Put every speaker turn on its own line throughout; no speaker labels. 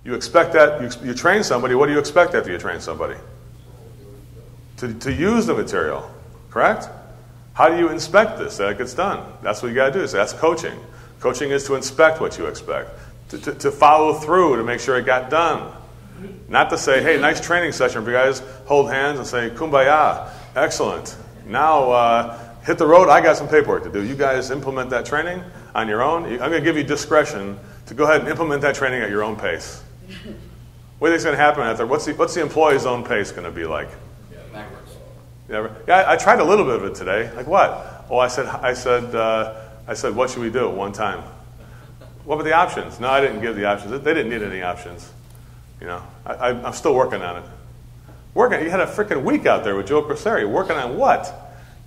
You expect that, you train somebody, what do you expect after you train somebody? To use the material, correct? How do you inspect this, that it gets done? That's what you got to do. So that's coaching. Coaching is to inspect what you expect, to follow through to make sure it got done. Not to say, hey, nice training session for you guys, hold hands and say, kumbaya, excellent. Now hit the road, I got some paperwork to do. You guys implement that training on your own. I'm going to give you discretion to go ahead and implement that training at your own pace. What do you think is going to happen out there? What's the employee's own pace going to be like?
Yeah, backwards.
Yeah, I tried a little bit of it today. Like what? Oh, I said, what should we do? One time. What were the options? No, I didn't give the options. They didn't need any options. You know, I'm still working on it. You had a freaking week out there with Joe Crisara. Working on what?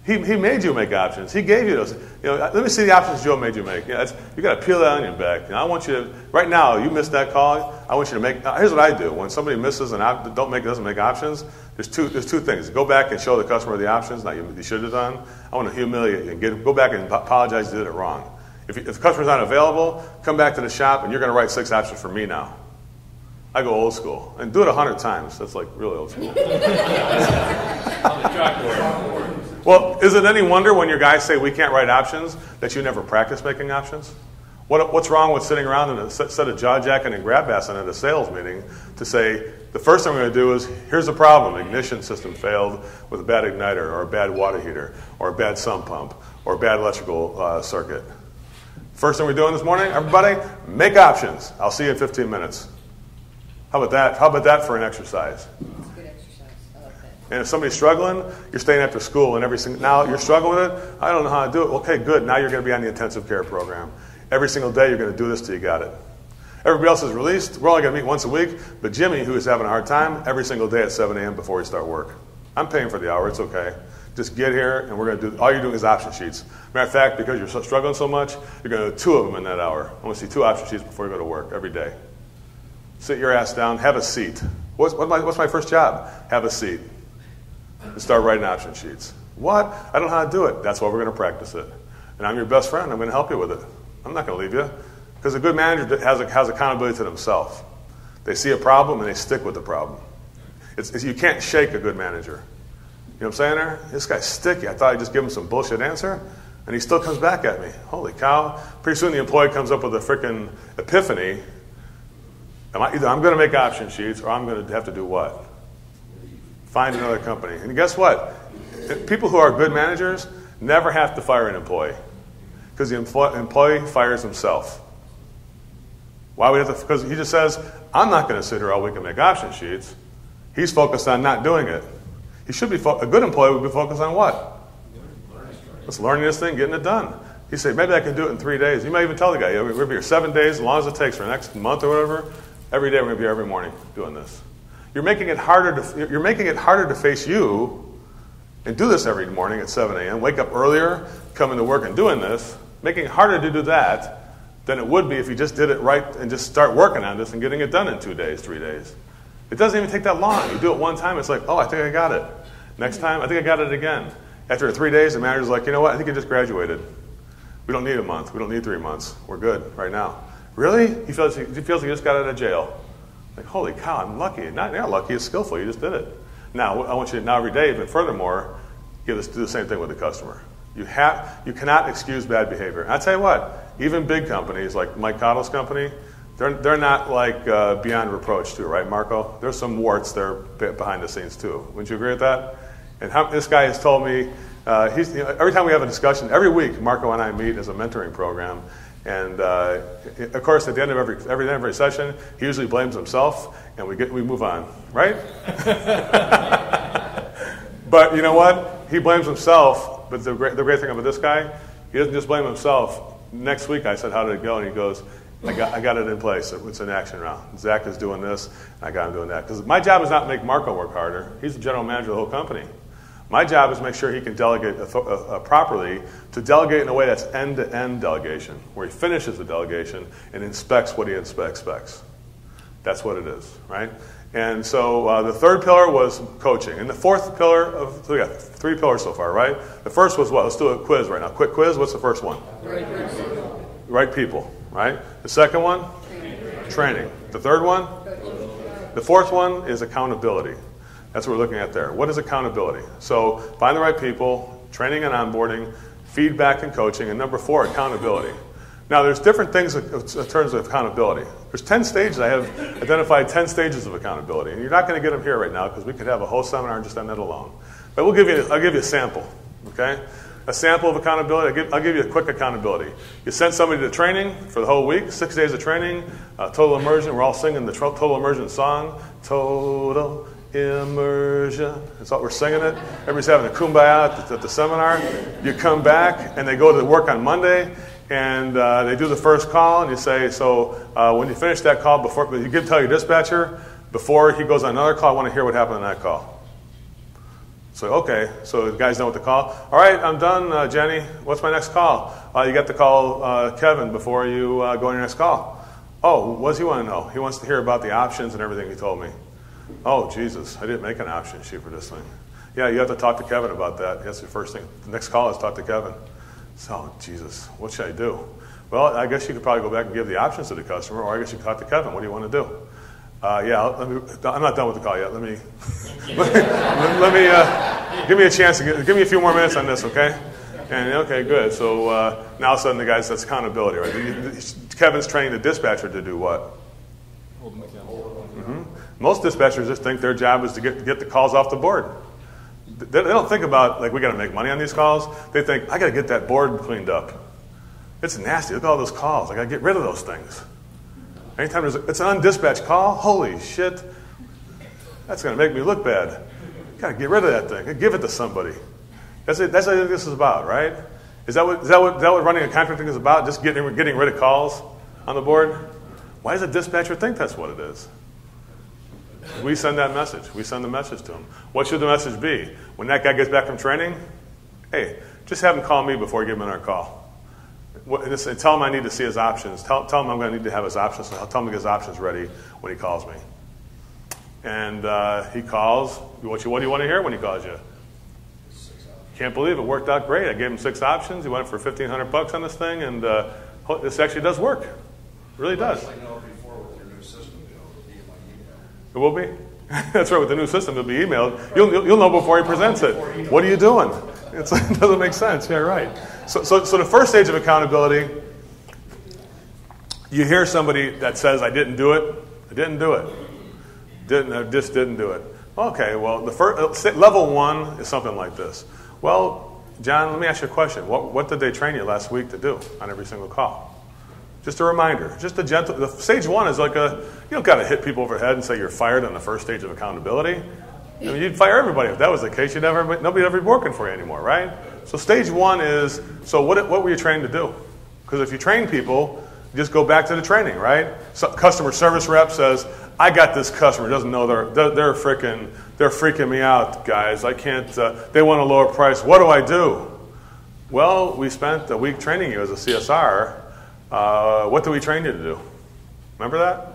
He made you make options. He gave you those. You know, let me see the options Joe made you make. You got to peel that onion back. You know, I want you to. Right now, you missed that call. I want you to make. Here's what I do. When somebody misses and doesn't make options, there's two things. Go back and show the customer the options that you should have done. I want to humiliate you and go back and apologize. You did it wrong. If the customer's not available, come back to the shop and you're going to write 6 options for me now. I go old school and do it 100 times. That's like really old school.
On the chalkboard.
Well, is it any wonder when your guys say we can't write options that you never practice making options? What's wrong with sitting around in a set of jaw-jacking and grab-assing at a sales meeting to say, the first thing we're going to do is, here's the problem. Ignition system failed with a bad igniter or a bad water heater or a bad sump pump or a bad electrical circuit. First thing we're doing this morning, everybody, make options. I'll see you in 15 minutes. How about that? How about that for an exercise? And if somebody's struggling, you're staying after school and now you're struggling with it, I don't know how to do it. Okay, good. Now you're going to be on the intensive care program. Every single day you're going to do this till you got it. Everybody else is released. We're only going to meet once a week. But Jimmy, who is having a hard time, every single day at 7 a.m. before we start work. I'm paying for the hour. It's okay. Just get here and we're going to do, all you're doing is option sheets. Matter of fact, because you're struggling so much, you're going to do 2 of them in that hour. I want to see 2 option sheets before you go to work every day. Sit your ass down. Have a seat. What's my first job? Have a seat. And start writing option sheets. What? I don't know how to do it. That's why we're going to practice it. And I'm your best friend. I'm going to help you with it. I'm not going to leave you. Because a good manager has accountability to themselves. They see a problem and they stick with the problem. You can't shake a good manager. You know what I'm saying there? This guy's sticky. I thought I'd just give him some bullshit answer. And he still comes back at me. Holy cow. Pretty soon the employee comes up with a freaking epiphany. Either I'm going to make option sheets or I'm going to have to do what? Find another company. And guess what? People who are good managers never have to fire an employee because the employee fires himself. Why would he have to? Because he just says, I'm not going to sit here all week and make option sheets. He's focused on not doing it. He should be a good employee would be focused on what? Just learning this thing, getting it done. He say, maybe I can do it in 3 days. You might even tell the guy, we're going to be here 7 days, as long as it takes for the next month or whatever. Every day we're going to be here every morning doing this. You're making it harder to face you and do this every morning at 7 a.m. Wake up earlier, come into work and doing this. Making it harder to do that than it would be if you just did it right and just start working on this and getting it done in 2 days, 3 days. It doesn't even take that long. You do it one time, it's like, oh, I think I got it. Next time, I think I got it again. After 3 days, the manager's like, you know what, I think you just graduated. We don't need a month. We don't need 3 months. We're good right now. Really? He feels he just got out of jail. Like, holy cow, I'm lucky. You're not lucky, it's skillful. You just did it. Now, I want you to now every day, but furthermore, do the same thing with the customer. You cannot excuse bad behavior. And I tell you what, even big companies like Mike Cottle's company, they're not like beyond reproach too, right, Marco? There's some warts there behind the scenes too. Wouldn't you agree with that? And this guy has told me, every time we have a discussion, every week Marco and I meet as a mentoring program. And of course, at the end of every session, he usually blames himself, and we move on, right? But you know what? He blames himself. But the great thing about this guy, he doesn't just blame himself. Next week, I said, "How did it go?" And he goes, "I got it in place. It's an action round. Zach is doing this, and I got him doing that." Because my job is not to make Marco work harder. He's the general manager of the whole company. My job is to make sure he can delegate properly, to delegate in a way that's end-to-end delegation, where he finishes the delegation and inspects what he expects. That's what it is, right? And so the third pillar was coaching. And the fourth pillar so we got 3 pillars so far, right? The first was what? Let's do a quiz right now. Quick quiz. What's the first one? Right people, right? The second one? Training. The third one? The fourth one is accountability. That's what we're looking at there. What is accountability? So find the right people, training and onboarding, feedback and coaching, and number 4, accountability. Now, there's different things in terms of accountability. There's 10 stages. I have identified 10 stages of accountability, and you're not going to get them here right now because we could have a whole seminar just on that alone. But I'll give you a sample, okay? A sample of accountability. I'll give you a quick accountability. You send somebody to training for the whole week, 6 days of training, total immersion. We're all singing the total immersion song. Total immersion. That's what we're singing it. Everybody's having a kumbaya at the seminar. You come back, and they go to work on Monday, and they do the first call, and you say, so when you finish that call, you tell your dispatcher, before he goes on another call, I want to hear what happened on that call. So, okay, so the guy's done with the call. All right, I'm done, Jenny. What's my next call? You got to call Kevin before you go on your next call. Oh, what does he want to know? He wants to hear about the options and everything he told me. Oh, Jesus, I didn't make an option sheet for this thing. Yeah, you have to talk to Kevin about that. That's the first thing. The next call is talk to Kevin. So, Jesus, what should I do? Well, I guess you could probably go back and give the options to the customer, or I guess you could talk to Kevin. What do you want to do? I'm not done with the call yet. Let me give me a chance. Give me a few more minutes on this, okay? And okay, good. So now all of a sudden the guy says accountability, right? Kevin's training the dispatcher to do what?
Hold them accountable.
Mm-hmm. Most dispatchers just think their job is to get the calls off the board. They don't think about, like, we got to make money on these calls. They think, I got to get that board cleaned up. It's nasty. Look at all those calls. I got to get rid of those things. Anytime it's an undispatched call, holy shit, that's going to make me look bad. Got to get rid of that thing. Give it to somebody. That's what this is about, right? Is that what running a contracting is about? Just getting rid of calls on the board? Why does a dispatcher think that's what it is? We send that message. We send the message to him. What should the message be? When that guy gets back from training, hey, just have him call me before you give him another call. And tell him I need to see his options. Tell him I'm going to need to have his options. I'll tell him to get his options ready when he calls me. And he calls. What do you want to hear when he calls you? Can't believe it worked out great. I gave him 6 options. He went for $1,500 on this thing, and this actually does work. It really does. It will be? That's right, with the new system, it'll be emailed. You'll know before he presents it. What are you doing? It doesn't make sense. Yeah, right. So the first stage of accountability, you hear somebody that says, I didn't do it. I didn't do it. I just didn't do it. Okay, well, the first, level 1 is something like this. Well, John, let me ask you a question. What did they train you last week to do on every single call? Just a reminder. Just a gentle. The stage 1 is like you don't got to hit people over the head and say you're fired on the first stage of accountability. I mean, you'd fire everybody if that was the case. Nobody would ever be working for you anymore, right? So stage 1 is, so what were you trained to do? Because if you train people, you just go back to the training, right? So customer service rep says, I got this customer, doesn't know they're freaking me out, guys. I can't. They want a lower price. What do I do? Well, we spent a week training you as a CSR. What do we train you to do? Remember that?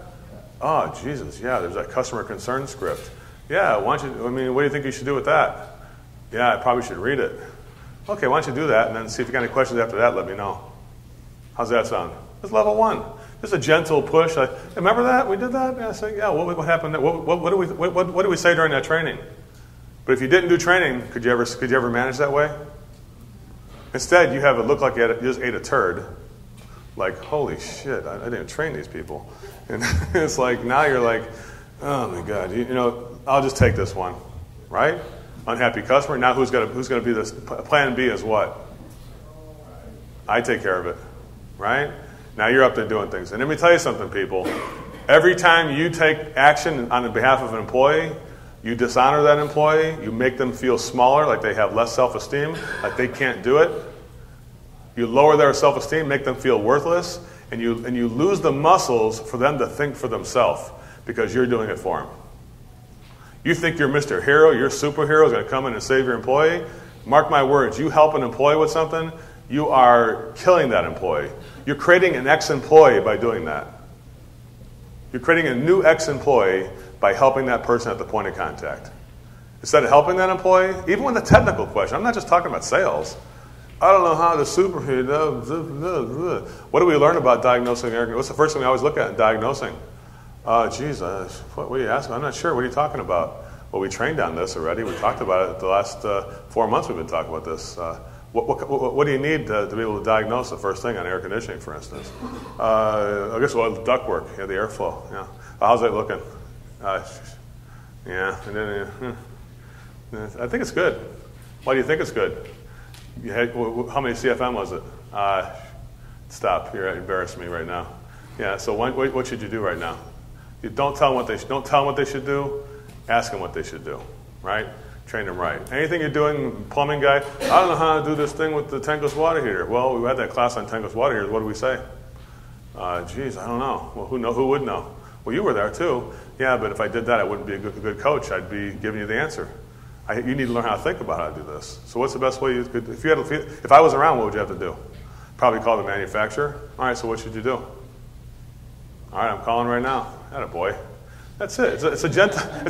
Oh, Jesus, yeah, there's that customer concern script. Yeah, what do you think you should do with that? Yeah, I probably should read it. Okay, why don't you do that, and then see if you got any questions after that, let me know. How's that sound? That's level 1. Just a gentle push. Remember that? We did that? Yeah, so, yeah, what happened? What did we say during that training? But if you didn't do training, could you ever manage that way? Instead, you have it look like you just ate a turd. Like, holy shit, I didn't train these people. And it's like, now you're like, oh my God, I'll just take this one, right? Unhappy customer. Now who's going to be this? Plan B is what? I take care of it, right? Now you're up there doing things. And let me tell you something, people. Every time you take action on behalf of an employee, you dishonor that employee, you make them feel smaller, like they have less self-esteem, like they can't do it. You lower their self-esteem, make them feel worthless, and you lose the muscles for them to think for themselves because you're doing it for them. You think you're Mr. Hero, your superhero is going to come in and save your employee? Mark my words, you help an employee with something, you are killing that employee. You're creating an ex-employee by doing that. You're creating a new ex-employee by helping that person at the point of contact. Instead of helping that employee, even with a technical question, I'm not just talking about sales. I don't know how to superheat. What do we learn about diagnosing air conditioning? What's the first thing we always look at in diagnosing? Geez, what are you asking? I'm not sure. What are you talking about? Well, we trained on this already. We talked about it the last 4 months. We've been talking about this. What do you need to be able to diagnose the first thing on air conditioning, for instance? I guess ductwork, the airflow. Yeah. How's that looking? Yeah. And then, I think it's good. Why do you think it's good? How many CFM was it? Stop. You're embarrassing me right now. Yeah. So what should you do right now? You don't tell them what they should do. Ask them what they should do. Right? Train them right. Anything you're doing, plumbing guy, I don't know how to do this thing with the tankless water heater. Well, we had that class on tankless water heaters. What do we say? Geez, I don't know. Well, who would know? Well, you were there too. Yeah, but if I did that, I wouldn't be a good coach. I'd be giving you the answer. You need to learn how to think about how to do this. So what's the best way you could, if I was around, what would you have to do? Probably call the manufacturer. All right, so what should you do? All right, I'm calling right now. Attaboy. That's it. It's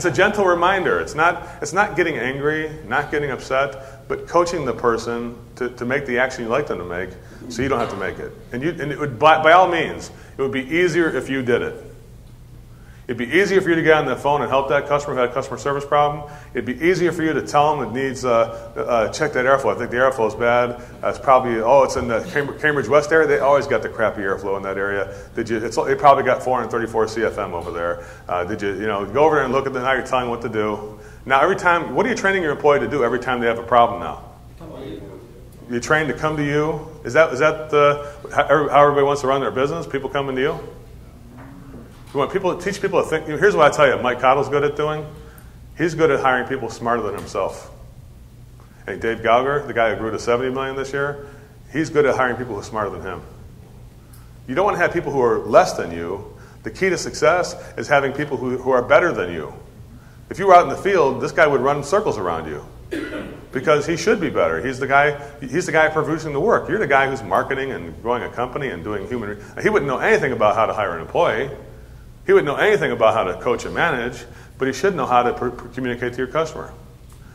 a gentle reminder. It's not getting angry, not getting upset, but coaching the person to make the action you'd like them to make, so you don't have to make it. And it would, by all means, it would be easier if you did it. It'd be easier for you to get on the phone and help that customer who had a customer service problem. It'd be easier for you to tell them it needs check that airflow. I think the airflow is bad. It's probably it's in the Cambridge West area. They always got the crappy airflow in that area. They probably got 434 CFM over there. Go over there and look at them. Now you're telling them what to do. Now every time, what are you training your employee to do every time they have a problem now? You're trained to come to you. Is that how everybody wants to run their business? People coming to you. You want teach people to think. Here's what I tell you, Mike Cottle's good at doing. He's good at hiring people smarter than himself. And Dave Gallagher, the guy who grew to $70 million this year, he's good at hiring people who are smarter than him. You don't want to have people who are less than you. The key to success is having people who are better than you. If you were out in the field, this guy would run circles around you because he should be better. He's the guy producing the work. You're the guy who's marketing and growing a company and doing human. He wouldn't know anything about how to hire an employee. He wouldn't know anything about how to coach and manage, but he should know how to communicate to your customer.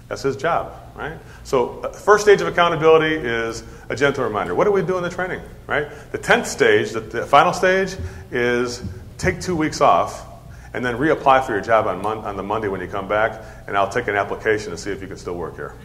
That's his job, right? So first stage of accountability is a gentle reminder. What do we do in the training, right? The 10th stage, the final stage, is take 2 weeks off and then reapply for your job on the Monday when you come back, and I'll take an application to see if you can still work here.